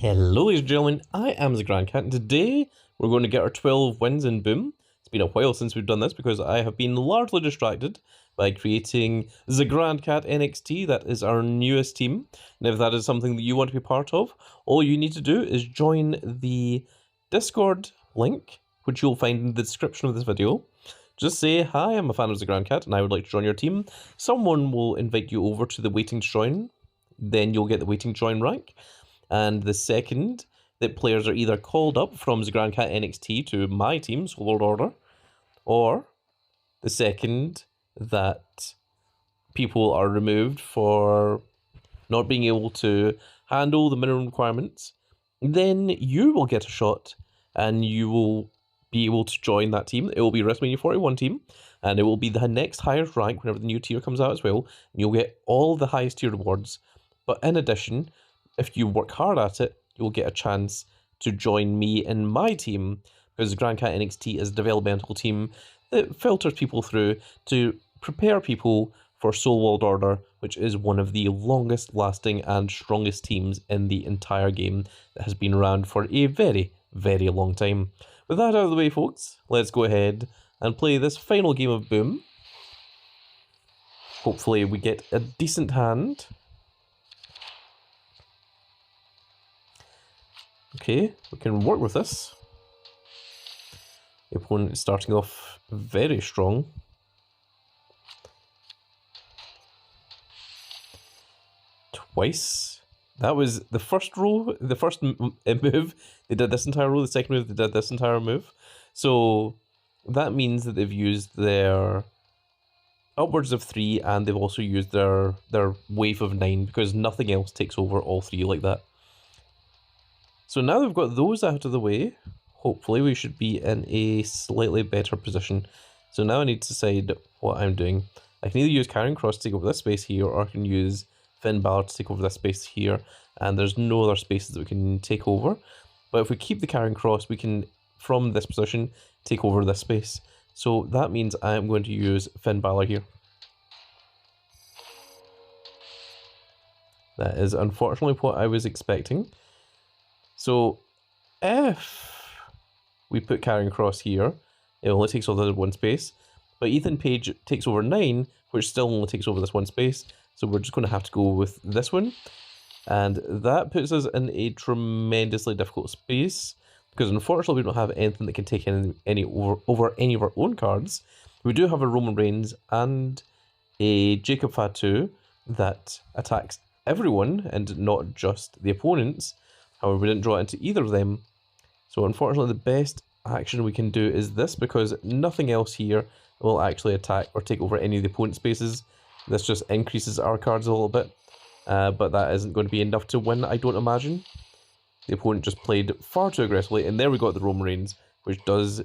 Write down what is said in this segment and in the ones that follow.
Hello ladies and gentlemen, I am the Grand Cat and today we're going to get our 12 wins in Boom. It's been a while since we've done this because I have been largely distracted by creating the Grand Cat NXT. That is our newest team, and if that is something that you want to be part of, all you need to do is join the Discord link, which you'll find in the description of this video. Just say, hi, I'm a fan of the Grand Cat and I would like to join your team. Someone will invite you over to the waiting to join, then you'll get the waiting to join rank. And the second that players are either called up from the Grand Cat NXT to my team, Soul World Order, or the second that people are removed for not being able to handle the minimum requirements, then you will get a shot and you will be able to join that team. It will be WrestleMania 41 team, and it will be the next highest rank whenever the new tier comes out as well. And you'll get all the highest tier rewards. But in addition, if you work hard at it, you'll get a chance to join me in my team, because the Grand Cat NXT is a developmental team that filters people through to prepare people for Soul World Order, which is one of the longest lasting and strongest teams in the entire game that has been around for a very, very long time. With that out of the way, folks, let's go ahead and play this final game of Boom. Hopefully we get a decent hand. Okay, we can work with this. The opponent is starting off very strong. Twice. That was the first row, the first move, they did this entire row, the second move, they did this entire move. So that means that they've used their upwards of 3 and they've also used their wave of 9 because nothing else takes over all 3 like that. So now we've got those out of the way, hopefully we should be in a slightly better position. So now I need to decide what I'm doing. I can either use Karrion Kross to take over this space here, or I can use Finn Balor to take over this space here, and there's no other spaces that we can take over. But if we keep the Karrion Kross, we can, from this position, take over this space. So that means I'm going to use Finn Balor here. That is unfortunately what I was expecting. So if we put Karrion Kross here, it only takes over one space, but Ethan Page takes over 9, which still only takes over this one space, so we're just going to have to go with this one, and that puts us in a tremendously difficult space, because unfortunately we don't have anything that can take any over any of our own cards. We do have a Roman Reigns and a Jacob Fatu that attacks everyone and not just the opponents. However, we didn't draw into either of them. So unfortunately, the best action we can do is this, because nothing else here will actually attack or take over any of the opponent spaces. This just increases our cards a little bit, but that isn't going to be enough to win, I don't imagine. The opponent just played far too aggressively, and there we got the Roman Reigns, which does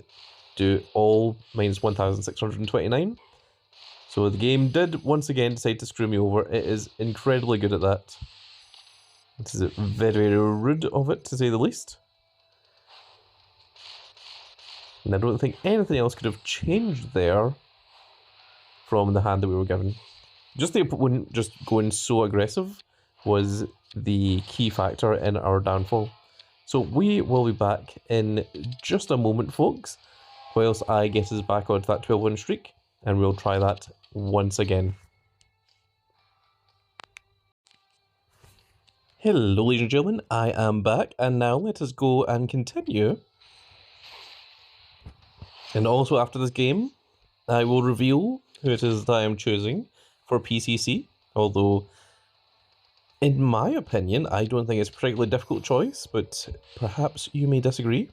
do all minus 1,629. So the game did once again decide to screw me over. It is incredibly good at that. This is very, very rude of it, to say the least. And I don't think anything else could have changed there from the hand that we were given. Just the opponent just going so aggressive was the key factor in our downfall. So we will be back in just a moment, folks, whilst I get us back onto that 12-win streak, and we'll try that once again. Hello ladies and gentlemen, I am back, and now let us go and continue. And also after this game, I will reveal who it is that I am choosing for PCC, although in my opinion, I don't think it's a particularly difficult choice, but perhaps you may disagree.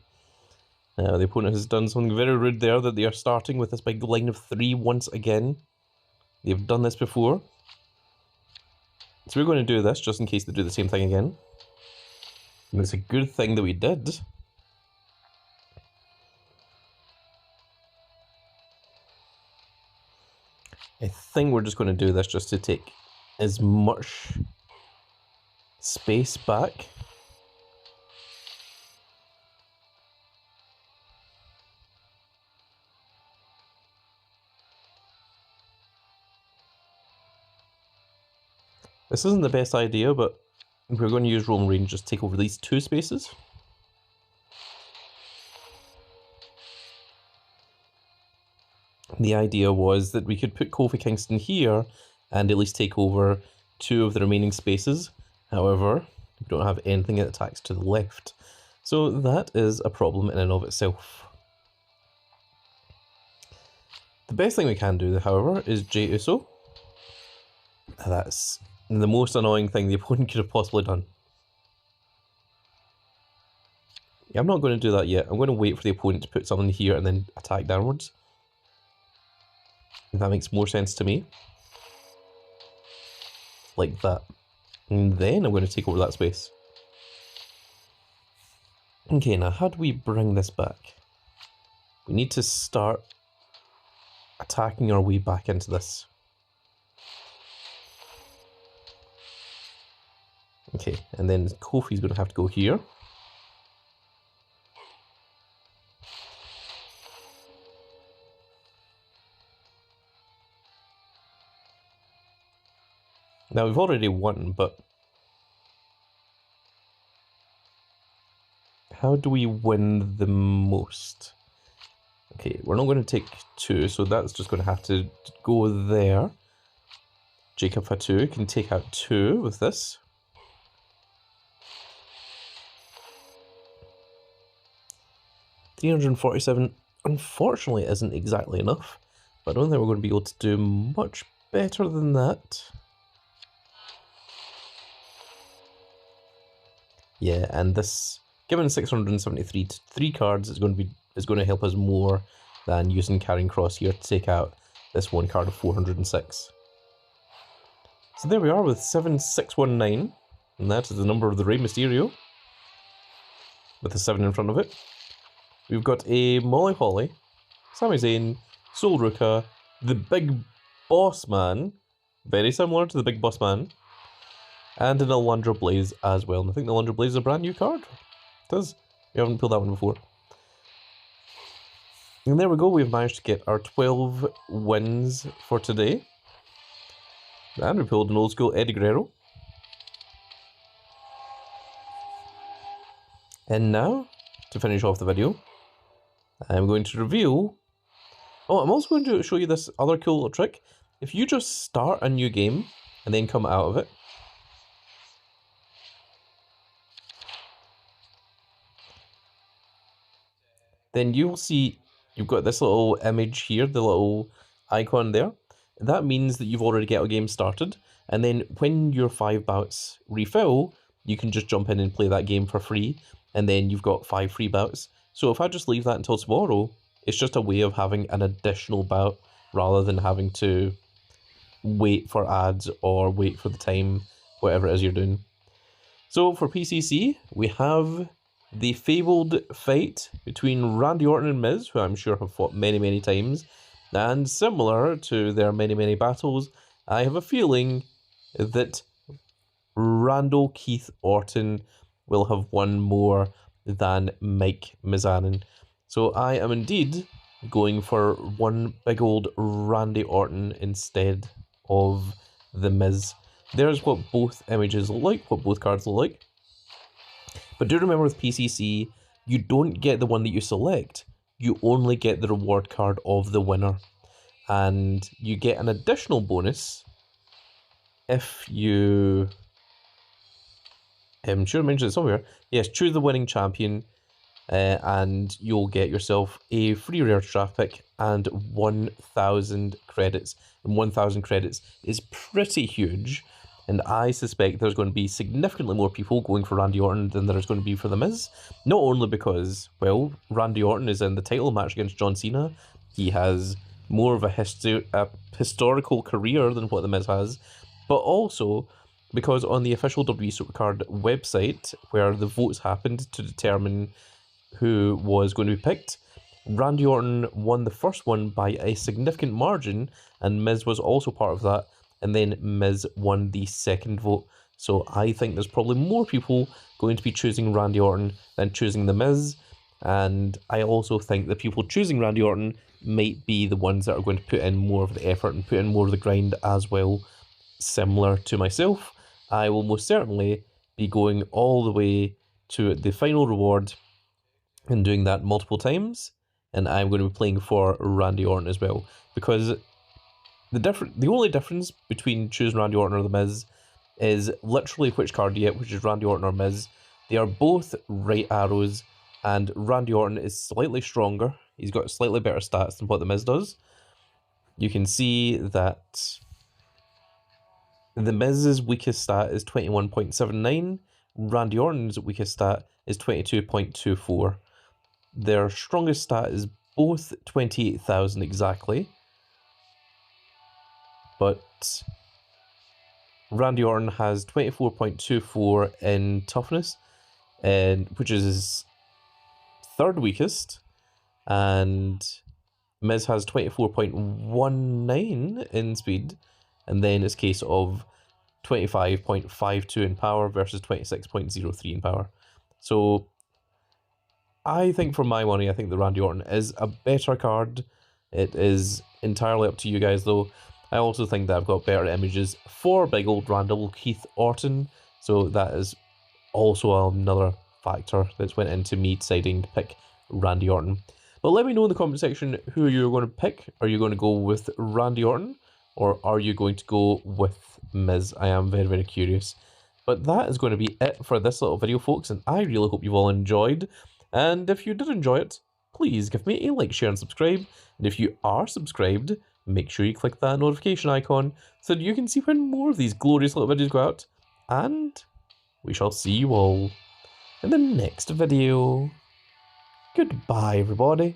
The opponent has done something very rude there, that they are starting with this big line of 3 once again. They've done this before. So we're going to do this just in case they do the same thing again. And it's a good thing that we did. I think we're just going to do this just to take as much space back. This isn't the best idea, but we're going to use Roman Reigns just take over these 2 spaces. The idea was that we could put Kofi Kingston here and at least take over 2 of the remaining spaces. However, we don't have anything that attacks to the left. So that is a problem in and of itself. The best thing we can do, however, is Jey Uso. That's the most annoying thing the opponent could have possibly done. Yeah, I'm not going to do that yet. I'm going to wait for the opponent to put something here and then attack downwards. That makes more sense to me. Like that. And then I'm going to take over that space. Okay, now how do we bring this back? We need to start attacking our way back into this. Okay, and then Kofi's going to have to go here. Now we've already won, but how do we win the most? Okay, we're not going to take 2, so that's just going to have to go there. Jacob Fatu can take out 2 with this. $347, unfortunately, isn't exactly enough, but I don't think we're going to be able to do much better than that. Yeah, and this, given 673 to 3 cards, is going to help us more than using Carrying Cross here to take out this 1 card of 406. So there we are with 7619, and that is the number of the Rey Mysterio, with a 7 in front of it. We've got a Molly Holly, Sami Zayn, Sol Ruka, the Big Boss Man, very similar to the Big Boss Man, and an Alundra Blaze as well. And I think the Alundra Blaze is a brand new card. It is. We haven't pulled that one before. And there we go, we've managed to get our 12 wins for today. And we pulled an old school Eddie Guerrero. And now, to finish off the video, I'm going to reveal... Oh, I'm also going to show you this other cool little trick. If you just start a new game and then come out of it, then you'll see you've got this little image here, the little icon there. That means that you've already got a game started, and then when your 5 bouts refill, you can just jump in and play that game for free, and then you've got 5 free bouts. So if I just leave that until tomorrow, it's just a way of having an additional bout rather than having to wait for ads or wait for the time, whatever it is you're doing. So for PCC, we have the fabled fight between Randy Orton and Miz, who I'm sure have fought many, many times. And similar to their many, many battles, I have a feeling that Randall Keith Orton will have won more than Mike Mizanin. So I am indeed going for one big old Randy Orton instead of the Miz. There's what both images look like, what both cards look like. But do remember with PCC, you don't get the one that you select. You only get the reward card of the winner. And you get an additional bonus if you... I'm sure I mentioned it somewhere. Yes, choose the winning champion, and you'll get yourself a free rare draft pick and 1,000 credits. And 1,000 credits is pretty huge. And I suspect there's going to be significantly more people going for Randy Orton than there's going to be for The Miz. Not only because, well, Randy Orton is in the title match against John Cena. He has more of a historical career than what The Miz has. But also because on the official WWE Supercard website, where the votes happened to determine who was going to be picked, Randy Orton won the first one by a significant margin, and Miz was also part of that. And then Miz won the second vote. So I think there's probably more people going to be choosing Randy Orton than choosing The Miz. And I also think the people choosing Randy Orton might be the ones that are going to put in more of the effort and put in more of the grind as well. Similar to myself, I will most certainly be going all the way to the final reward and doing that multiple times. And I'm going to be playing for Randy Orton as well, because the only difference between choosing Randy Orton or The Miz is literally which card you get, which is Randy Orton or Miz. They are both right arrows, and Randy Orton is slightly stronger. He's got slightly better stats than what The Miz does. You can see that The Miz's weakest stat is 21.79. Randy Orton's weakest stat is 22.24. Their strongest stat is both 28,000 exactly. But Randy Orton has 24.24 in toughness, which is his third weakest, and Miz has 24.19 in speed, and then it's a case of 25.52 in power versus 26.03 in power. So I think for my money, I think the Randy Orton is a better card. It is entirely up to you guys though. I also think that I've got better images for big old Randall Keith Orton, so that is also another factor that's went into me deciding to pick Randy Orton. But let me know in the comment section who you're going to pick. Are you going to go with Randy Orton, or are you going to go with Miz? I am very, very curious. But that is going to be it for this little video, folks, and I really hope you've all enjoyed. And if you did enjoy it, please give me a like, share, and subscribe. And if you are subscribed, make sure you click that notification icon so that you can see when more of these glorious little videos go out. And we shall see you all in the next video. Goodbye, everybody.